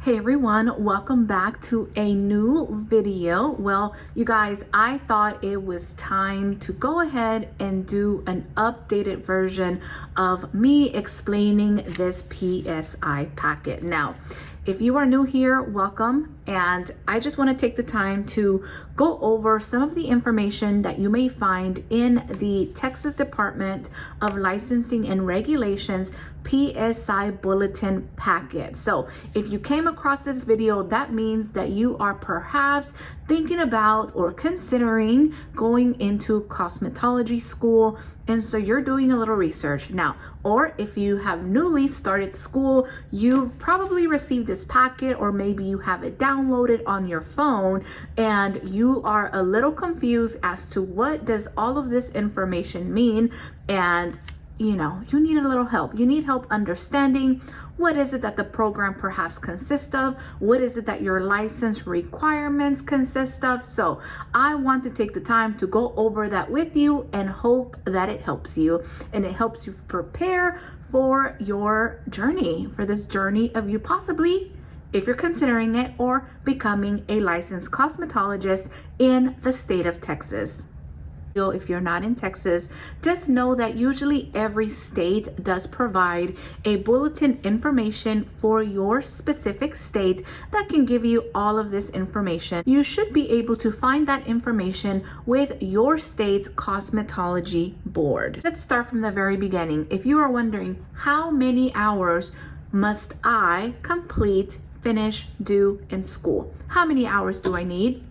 Hey everyone, welcome back to a new video. Well, you guys, I thought it was time to go ahead and do an updated version of me explaining this PSI packet. Now, if you are new here, welcome. And I just want to take the time to go over some of the information that you may find in the Texas Department of Licensing and Regulations PSI Bulletin packet. So if you came across this video, that means that you are perhaps thinking about or considering going into cosmetology school. And so you're doing a little research now, or if you have newly started school, you probably received this packet, or maybe you have it downloaded on your phone and you are a little confused as to what does all of this information mean. And you need a little help. You need help understanding what is it that the program perhaps consists of? What is it that your license requirements consist of? So I want to take the time to go over that with you and hope that it helps you and it helps you prepare for your journey, for this journey of you possibly, if you're considering it, or becoming a licensed cosmetologist in the state of Texas. If you're not in Texas, just know that usually every state does provide a bulletin information for your specific state that can give you all of this information. You should be able to find that information with your state's cosmetology board. Let's start from the very beginning. If you are wondering how many hours must I complete, finish, do in school? How many hours do I need?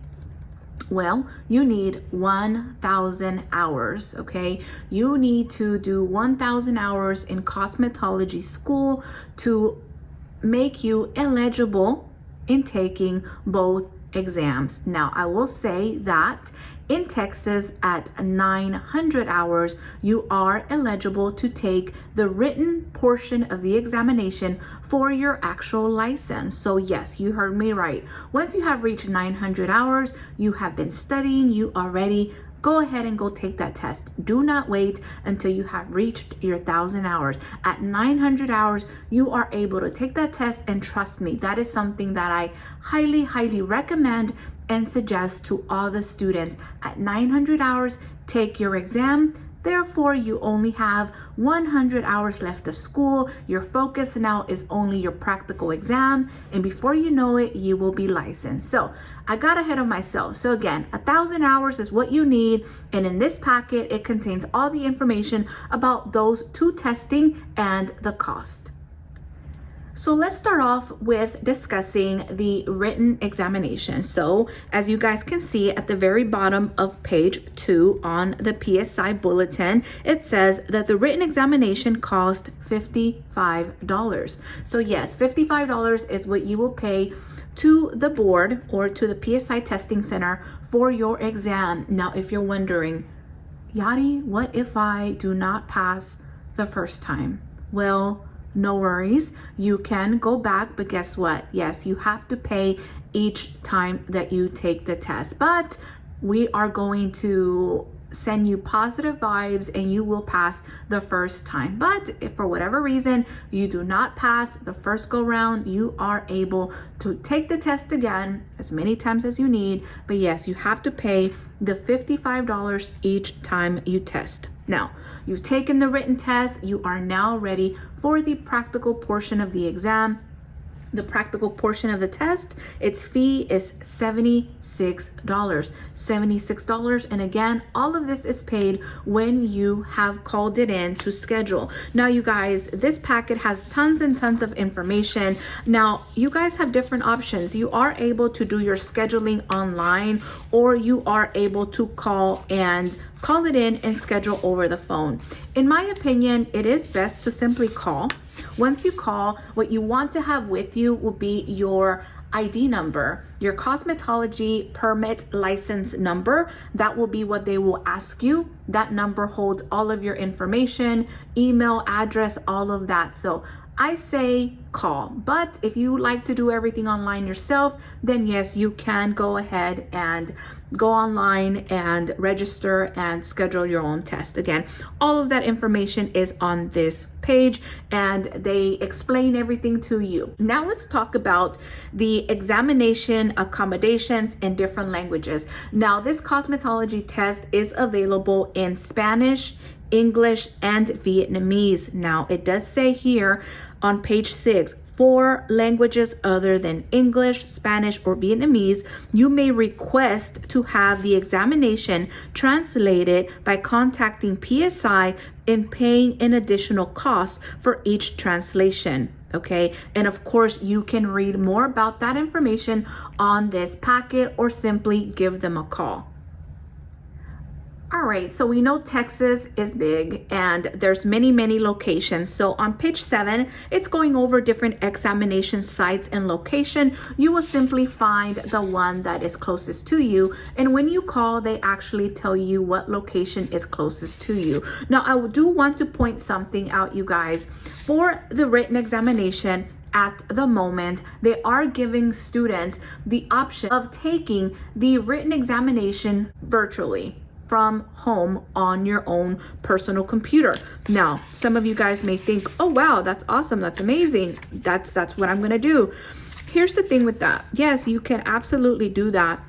Well, you need 1,000 hours, okay? You need to do 1,000 hours in cosmetology school to make you eligible in taking both exams. Now, I will say that in Texas, at 900 hours, you are eligible to take the written portion of the examination for your actual license. So yes, you heard me right. Once you have reached 900 hours, you have been studying, you are ready. Go ahead and go take that test. Do not wait until you have reached your 1,000 hours. At 900 hours, you are able to take that test, and trust me, that is something that I highly, highly recommend and suggest to all the students. At 900 hours, take your exam. Therefore, you only have 100 hours left of school. Your focus now is only your practical exam, and before you know it, you will be licensed. So I got ahead of myself. So again, 1,000 hours is what you need, and in this packet, it contains all the information about those two testing and the cost. So let's start off with discussing the written examination. So as you guys can see at the very bottom of page 2 on the PSI bulletin, it says that the written examination cost $55. So yes, $55 is what you will pay to the board or to the PSI testing center for your exam. Now, if you're wondering, Yadi, what if I do not pass the first time? Well, no worries, you can go back, but guess what? Yes, you have to pay each time that you take the test, but we are going to send you positive vibes and you will pass the first time. But if for whatever reason you do not pass the first go round, you are able to take the test again as many times as you need. But yes, you have to pay the $55 each time you test. Now, you've taken the written test, you are now ready for the practical portion of the exam. The practical portion of the test, its fee is $76. $76. And again, all of this is paid when you have called it in to schedule. Now, you guys, this packet has tons and tons of information. Now, you guys have different options. You are able to do your scheduling online, or you are able to call it in and schedule over the phone. In my opinion, it is best to simply call. Once you call, what you want to have with you will be your ID number, your cosmetology permit license number. That will be what they will ask you. That number holds all of your information, email, address, all of that. So I say call. But if you like to do everything online yourself, then yes, you can go ahead and go online and register and schedule your own test. Again, all of that information is on this page and they explain everything to you. Now let's talk about the examination accommodations in different languages. Now this cosmetology test is available in Spanish, English, and Vietnamese. Now it does say here on page 6, for languages other than English, Spanish, or Vietnamese, you may request to have the examination translated by contacting PSI and paying an additional cost for each translation. Okay, and of course you can read more about that information on this packet or simply give them a call. All right, so we know Texas is big and there's many locations. So on page 7, it's going over different examination sites and location. You will simply find the one that is closest to you. And when you call, they actually tell you what location is closest to you. Now, I do want to point something out, you guys. For the written examination, at the moment, they are giving students the option of taking the written examination virtually from home on your own personal computer. Now, some of you guys may think, oh wow, that's awesome, that's amazing, that's what I'm gonna do. Here's the thing with that. Yes, you can absolutely do that,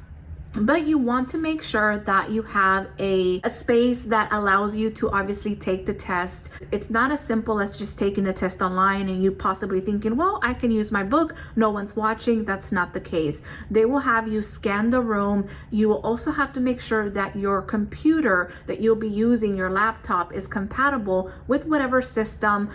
but you want to make sure that you have a space that allows you to obviously take the test. It's not as simple as just taking the test online and you possibly thinking, well, I can use my book, no one's watching. That's not the case. They will have you scan the room. You will also have to make sure that your computer that you'll be using, your laptop, is compatible with whatever system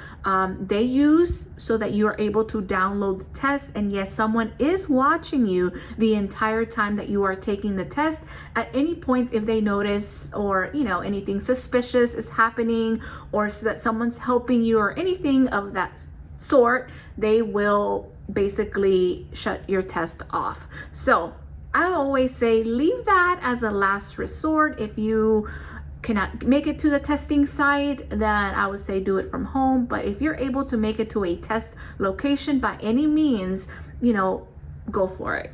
they use so that you are able to download the test. And yes, someone is watching you the entire time that you are taking the test. At any point, if they notice or anything suspicious is happening or so that someone's helping you or anything of that sort, they will basically shut your test off. So I always say leave that as a last resort. If you cannot make it to the testing site, then I would say do it from home. But if you're able to make it to a test location by any means, go for it,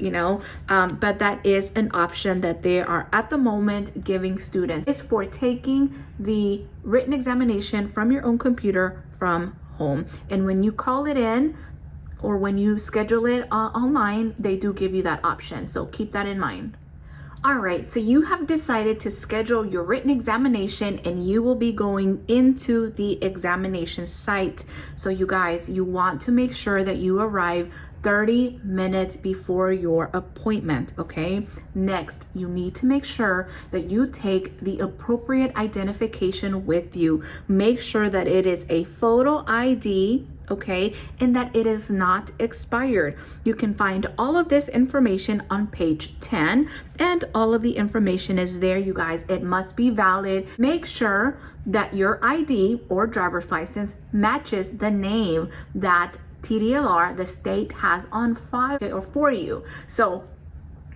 but that is an option that they are at the moment giving students. It's for taking the written examination from your own computer from home. And when you call it in or when you schedule it online, they do give you that option. So keep that in mind. All right, so you have decided to schedule your written examination and you will be going into the examination site. So you guys, you want to make sure that you arrive 30 minutes before your appointment, okay? Next, you need to make sure that you take the appropriate identification with you. Make sure that it is a photo ID, okay, and that it is not expired. You can find all of this information on page 10, and all of the information is there, you guys. It must be valid. Make sure that your ID or driver's license matches the name that TDLR, the state, has on file or for you. So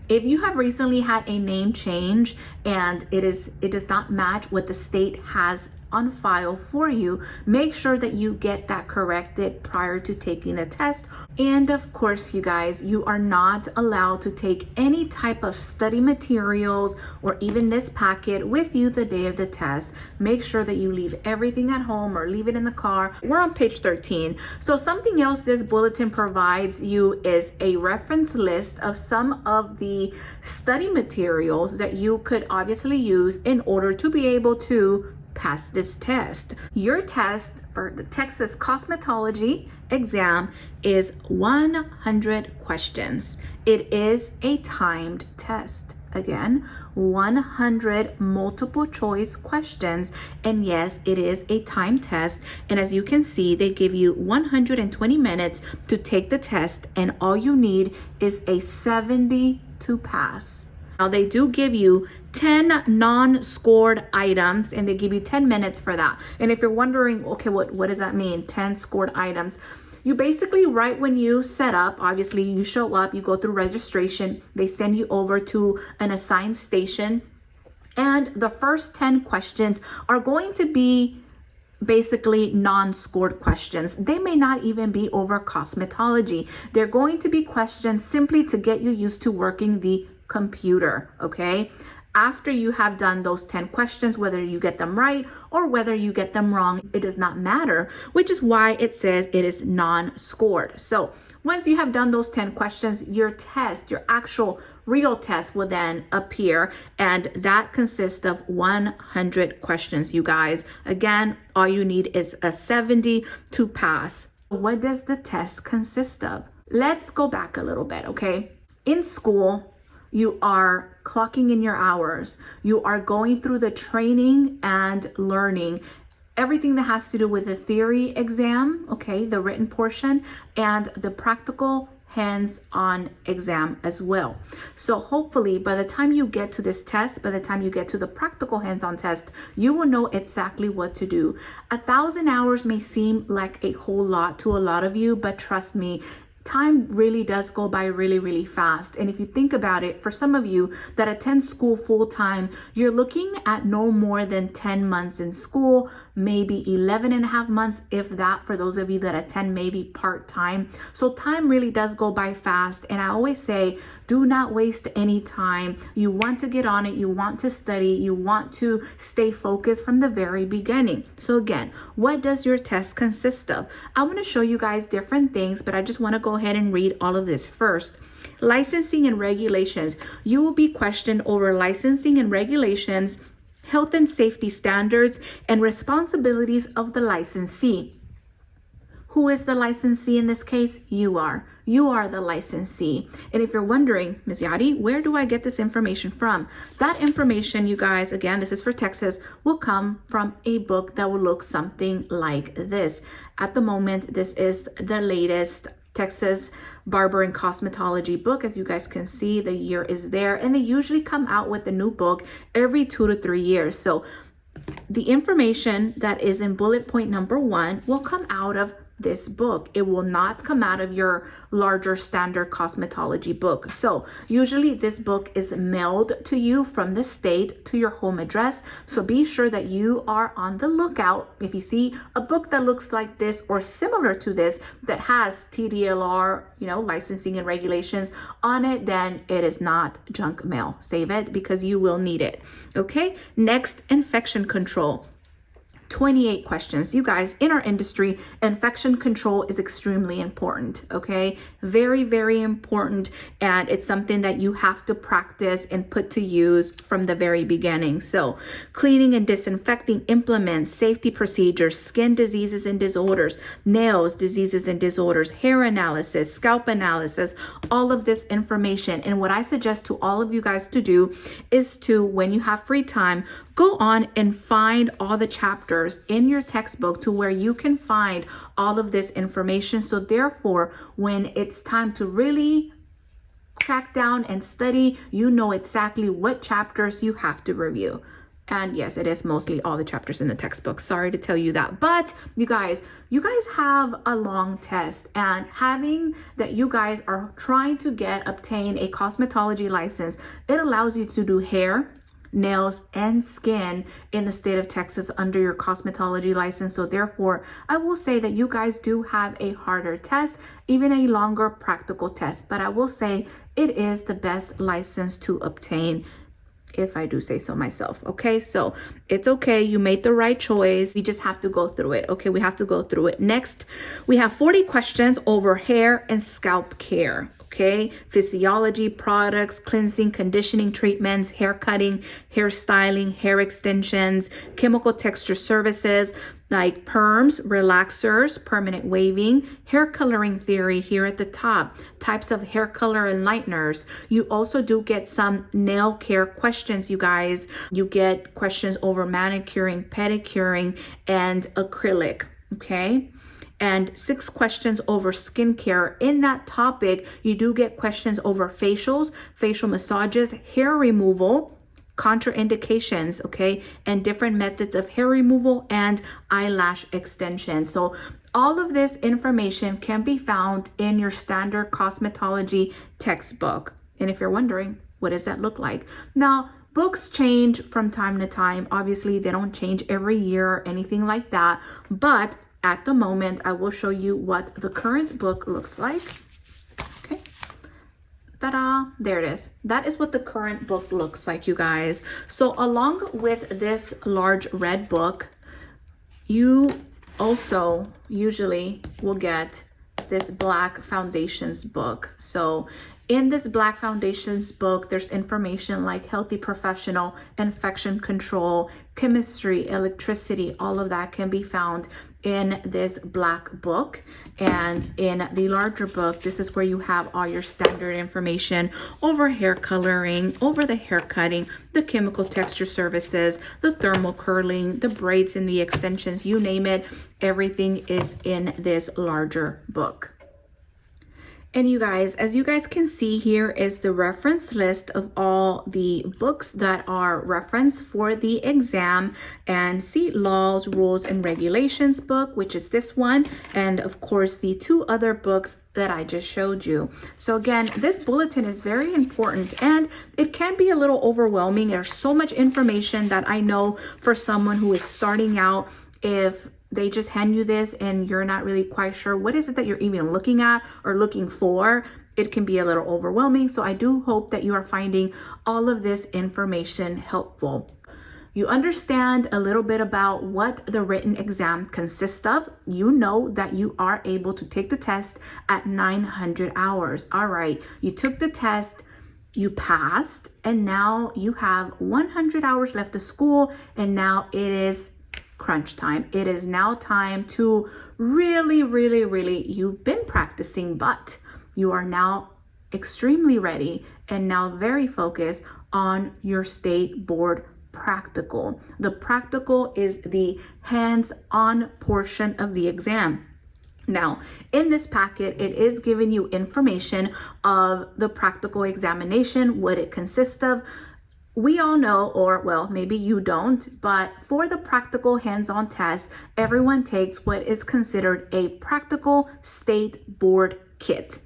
if you have recently had a name change and it does not match what the state has on file for you, make sure that you get that corrected prior to taking the test. And of course, you guys, you are not allowed to take any type of study materials or even this packet with you the day of the test. Make sure that you leave everything at home or leave it in the car. We're on page 13. So something else this bulletin provides you is a reference list of some of the study materials that you could obviously use in order to be able to pass this test. Your test for the Texas Cosmetology exam is 100 questions. It is a timed test. Again, 100 multiple choice questions. And yes, it is a timed test. And as you can see, they give you 120 minutes to take the test. And all you need is a 70 to pass. Now they do give you 10 non-scored items and they give you 10 minutes for that. And if you're wondering, okay, what does that mean? 10 scored items. You basically, right when you set up, obviously you show up, you go through registration, they send you over to an assigned station. And the first 10 questions are going to be basically non-scored questions. They may not even be over cosmetology. They're going to be questions simply to get you used to working the computer, okay? After you have done those 10 questions, whether you get them right or whether you get them wrong, it does not matter, which is why it says it is non-scored. So once you have done those 10 questions, your test, your actual real test will then appear, and that consists of 100 questions, you guys. Again, all you need is a 70 to pass. What does the test consist of? Let's go back a little bit, okay? In school, you are clocking in your hours. You are going through the training and learning, everything that has to do with the theory exam, okay, the written portion, and the practical hands-on exam as well. So hopefully by the time you get to this test, by the time you get to the practical hands-on test, you will know exactly what to do. 1,000 hours may seem like a whole lot to a lot of you, but trust me, time really does go by really, really fast. And if you think about it, for some of you that attend school full time, you're looking at no more than 10 months in school, maybe 11 and a half months, if that, for those of you that attend maybe part-time. So time really does go by fast. And I always say, do not waste any time. You want to get on it. You want to study. You want to stay focused from the very beginning. So again, what does your test consist of? I want to show you guys different things, but I just want to go ahead and read all of this first. Licensing and regulations. You will be questioned over licensing and regulations, health and safety standards, and responsibilities of the licensee. Who is the licensee in this case? You are. You are the licensee. And if you're wondering, Ms. Yadi, where do I get this information from? That information, you guys, again, this is for Texas, will come from a book that will look something like this. At the moment, this is the latest Texas Barber and Cosmetology book. As you guys can see, the year is there, and they usually come out with a new book every 2 to 3 years. So the information that is in bullet point number 1 will come out of this book. It will not come out of your larger standard cosmetology book. So usually this book is mailed to you from the state to your home address. So be sure that you are on the lookout. If you see a book that looks like this or similar to this that has TDLR, licensing and regulations on it, then it is not junk mail. Save it because you will need it. Okay, next, infection control. 28 questions. You guys, in our industry, infection control is extremely important, okay? Very, very important. And it's something that you have to practice and put to use from the very beginning. So cleaning and disinfecting implements, safety procedures, skin diseases and disorders, nails, diseases and disorders, hair analysis, scalp analysis, all of this information. And what I suggest to all of you guys to do is to, when you have free time, go on and find all the chapters in your textbook to where you can find all of this information. So therefore, when it's time to really crack down and study, you know exactly what chapters you have to review. And yes, it is mostly all the chapters in the textbook. Sorry to tell you that. But you guys have a long test, and having that you guys are trying to obtain a cosmetology license, it allows you to do hair, nails, and skin in the state of Texas under your cosmetology license. So therefore, I will say that you guys do have a harder test, even a longer practical test. But I will say it is the best license to obtain, if I do say so myself. Okay, so it's okay. You made the right choice. We just have to go through it. Okay, we have to go through it. Next, we have 40 questions over hair and scalp care. Okay, physiology, products, cleansing, conditioning treatments, hair cutting, hair styling, hair extensions, chemical texture services like perms, relaxers, permanent waving, hair coloring theory here at the top, types of hair color and lighteners. You also do get some nail care questions, you guys. You get questions over manicuring, pedicuring, and acrylic, okay? And 6 questions over skincare. In that topic, you do get questions over facials, facial massages, hair removal, contraindications, okay, and different methods of hair removal and eyelash extension. So all of this information can be found in your standard cosmetology textbook. And if you're wondering, what does that look like? Now, Books change from time to time. Obviously, they don't change every year or anything like that. But at the moment, I will show you what the current book looks like. Okay. Ta-da, there it is. That is what the current book looks like, you guys. So along with this large red book, you also usually will get this Black Foundations book. So in this Black Foundations book, there's information like healthy professional, infection control, chemistry, electricity, all of that can be found in this black book. And in the larger book, this is where you have all your standard information over hair coloring, over the hair cutting, the chemical texture services, the thermal curling, the braids and the extensions, you name it, everything is in this larger book. And you guys, as you guys can see, here is the reference list of all the books that are referenced for the exam. And see, laws, rules, and regulations book, which is this one. And of course, the two other books that I just showed you. So again, this bulletin is very important and it can be a little overwhelming. There's so much information that I know for someone who is starting out, if they just hand you this and you're not really quite sure what is it that you're even looking at or looking for, it can be a little overwhelming. So I do hope that you are finding all of this information helpful. You understand a little bit about what the written exam consists of. You know that you are able to take the test at 900 hours. All right, you took the test, you passed, and now you have 100 hours left of school, and now it is crunch time. It is now time to really, you've been practicing, but you are now extremely ready and now very focused on your state board practical. The practical is the hands-on portion of the exam. Now, in this packet, it is giving you information of the practical examination, what it consists of. We all know, or well, maybe you don't, but for the practical hands-on test, everyone takes what is considered a practical state board kit.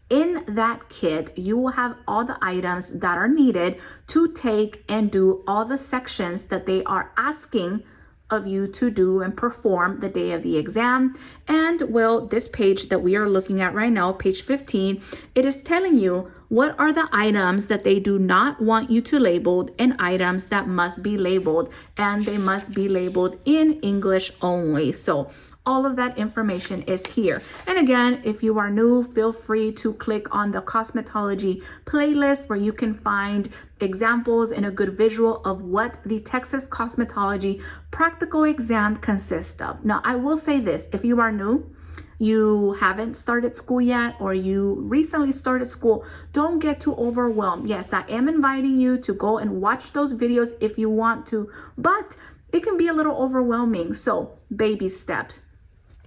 In that kit, you will have all the items that are needed to take and do all the sections that they are asking of you to do and perform the day of the exam. And well, this page that we are looking at right now, page 15, it is telling you what are the items that they do not want you to label and items that must be labeled, and they must be labeled in English only. So all of that information is here. And again, if you are new, feel free to click on the cosmetology playlist where you can find examples and a good visual of what the Texas cosmetology practical exam consists of. Now, I will say this, if you are new, you haven't started school yet, or you recently started school, don't get too overwhelmed. Yes, I am inviting you to go and watch those videos if you want to, but it can be a little overwhelming. So baby steps.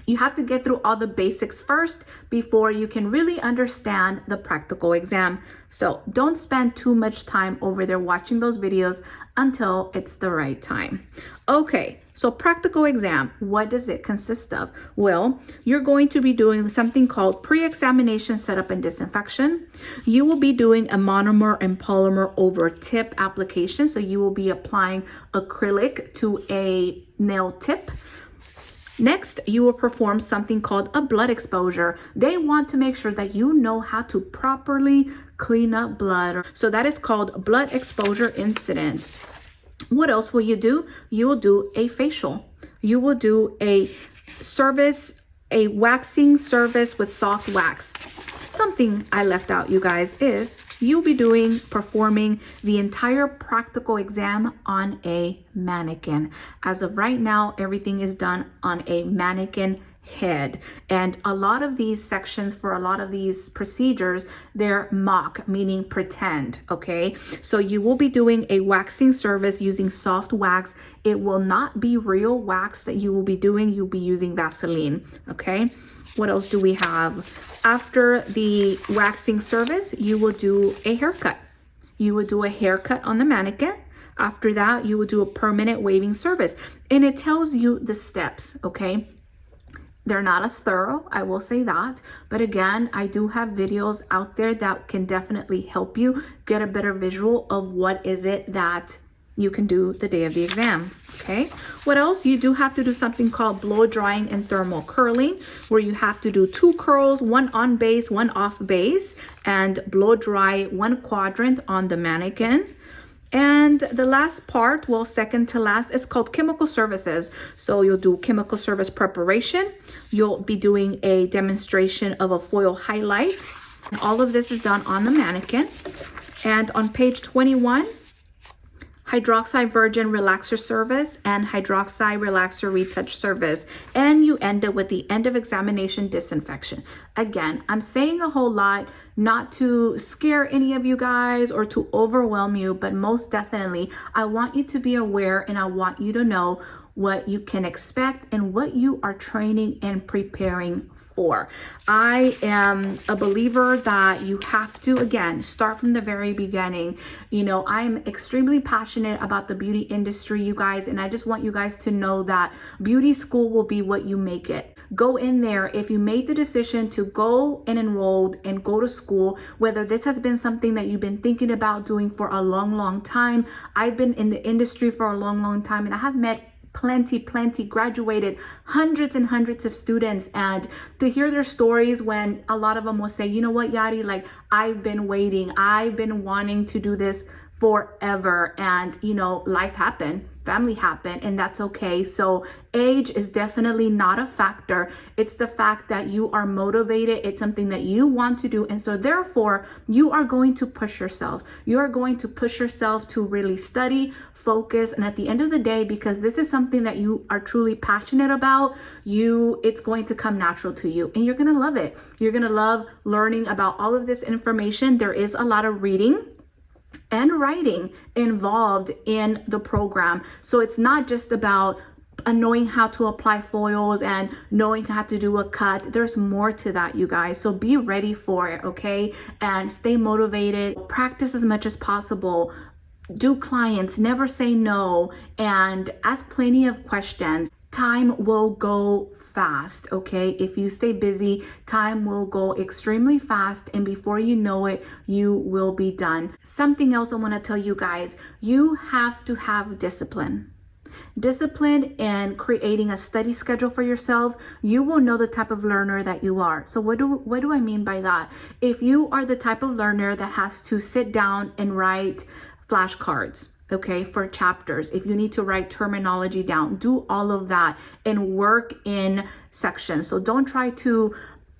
You have to get through all the basics first before you can really understand the practical exam. So don't spend too much time over there watching those videos until it's the right time. Okay, so practical exam, what does it consist of? Well, you're going to be doing something called pre-examination setup and disinfection. You will be doing a monomer and polymer over tip application. So you will be applying acrylic to a nail tip. Next, you will perform something called a blood exposure. They want to make sure that you know how to properly clean up blood. So that is called blood exposure incident. What else will you do? You will do a facial. You will do a waxing service with soft wax. Something I left out, you guys, is you'll be performing the entire practical exam on a mannequin. As of right now, everything is done on a mannequin head. And a lot of these sections for a lot of these procedures, they're mock, meaning pretend, okay? So you will be doing a waxing service using soft wax. It will not be real wax that you will be doing. You'll be using Vaseline, okay? What else do we have? After the waxing service, you will do a haircut. You will do a haircut on the mannequin. After that, you will do a permanent waving service. And it tells you the steps, okay? They're not as thorough, I will say that. But again, I do have videos out there that can definitely help you get a better visual of what is it that you can do the day of the exam. Okay, what else? You do have to do something called blow drying and thermal curling, where you have to do 2 curls, 1 on base, 1 off base, and blow dry 1 quadrant on the mannequin. And the last part, well, second to last, is called chemical services. So you'll do chemical service preparation. You'll be doing a demonstration of a foil highlight. All of this is done on the mannequin. And on page 21, hydroxide virgin relaxer service and hydroxide relaxer retouch service. And you end it with the end of examination disinfection. Again, I'm saying a whole lot, not to scare any of you guys or to overwhelm you, but most definitely, I want you to be aware and I want you to know what you can expect and what you are training and preparing for. I am a believer that you have to, again, start from the very beginning. You know, I'm extremely passionate about the beauty industry, you guys, and I just want you guys to know that beauty school will be what you make it. Go in there. If you made the decision to go and enroll and go to school, whether this has been something that you've been thinking about doing for a long time. I've been in the industry for a long time, and I have met plenty graduated hundreds and hundreds of students, and to hear their stories when a lot of them will say, you know what, Yadi, like, I've been waiting, I've been wanting to do this forever, and you know, life happened, family happened, and that's okay. So age is definitely not a factor. It's the fact that you are motivated. It's something that you want to do, and so therefore you are going to push yourself. You are going to push yourself to really study, focus, and at the end of the day, because this is something that you are truly passionate about, it's going to come natural to you, and you're gonna love it. You're gonna love learning about all of this information. There is a lot of reading and writing involved in the program. So it's not just about knowing how to apply foils and knowing how to do a cut. There's more to that, you guys. So be ready for it, okay? And stay motivated. Practice as much as possible. Do clients, never say no, and ask plenty of questions. Time will go fast, okay? If you stay busy, time will go extremely fast, and before you know it, you will be done. Something else I want to tell you guys, you have to have discipline. Discipline in creating a study schedule for yourself. You will know the type of learner that you are. So what do I mean by that? If you are the type of learner that has to sit down and write flashcards, okay, for chapters, if you need to write terminology down, do all of that and work in sections. So don't try to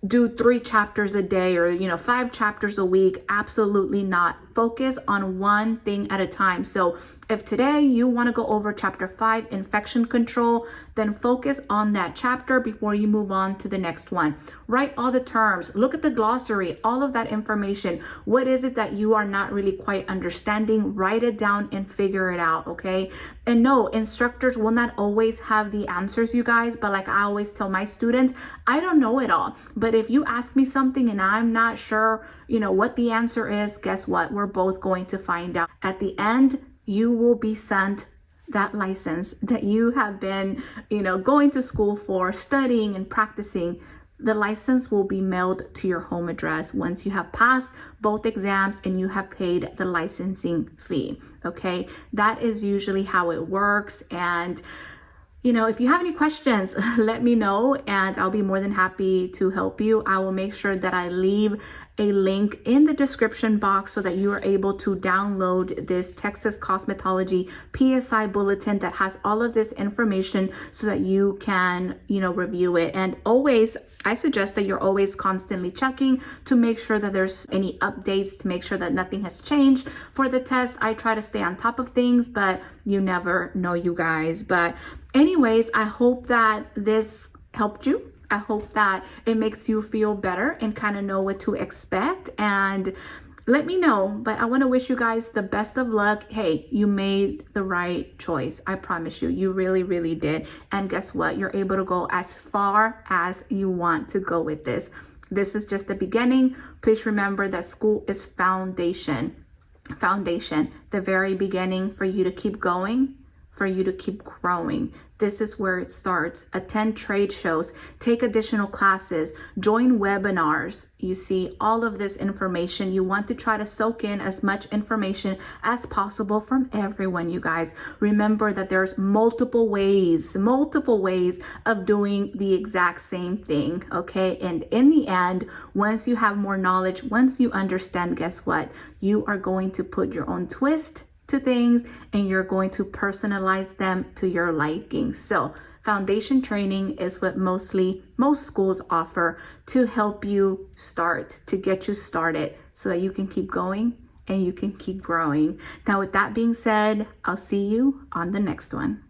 do 3 chapters a day or 5 chapters a week. Absolutely not. Focus on one thing at a time. So if today you want to go over chapter 5, infection control, then focus on that chapter before you move on to the next one. Write all the terms, look at the glossary, all of that information. What is it that you are not really quite understanding? Write it down and figure it out, okay? And no, instructors will not always have the answers, you guys, but like I always tell my students, I don't know it all. But if you ask me something and I'm not sure, what the answer is, guess what? We're both going to find out. At the end, you will be sent that license that you have been, going to school for, studying and practicing. The license will be mailed to your home address once you have passed both exams and you have paid the licensing fee, okay? That is usually how it works. And if you have any questions, let me know and I'll be more than happy to help you. I will make sure that I leave a link in the description box so that you are able to download this Texas Cosmetology PSI Bulletin that has all of this information so that you can, review it. And always, I suggest that you're always constantly checking to make sure that there's any updates, to make sure that nothing has changed for the test. I try to stay on top of things, but you never know, you guys. But anyways, I hope that this helped you. I hope that it makes you feel better and kind of know what to expect, and let me know. But I want to wish you guys the best of luck. Hey, you made the right choice. I promise you, you really did. And guess what? You're able to go as far as you want to go with this. This is just the beginning. Please remember that school is foundation, the very beginning for you to keep going for you to keep growing. This is where it starts. Attend trade shows, take additional classes, join webinars. You see all of this information. You want to try to soak in as much information as possible from everyone, you guys. Remember that there's multiple ways of doing the exact same thing, okay? And in the end, once you have more knowledge, once you understand, guess what? You are going to put your own twist to things and you're going to personalize them to your liking. So foundation training is what most schools offer to help you start, to get you started so that you can keep going and you can keep growing. Now, with that being said, I'll see you on the next one.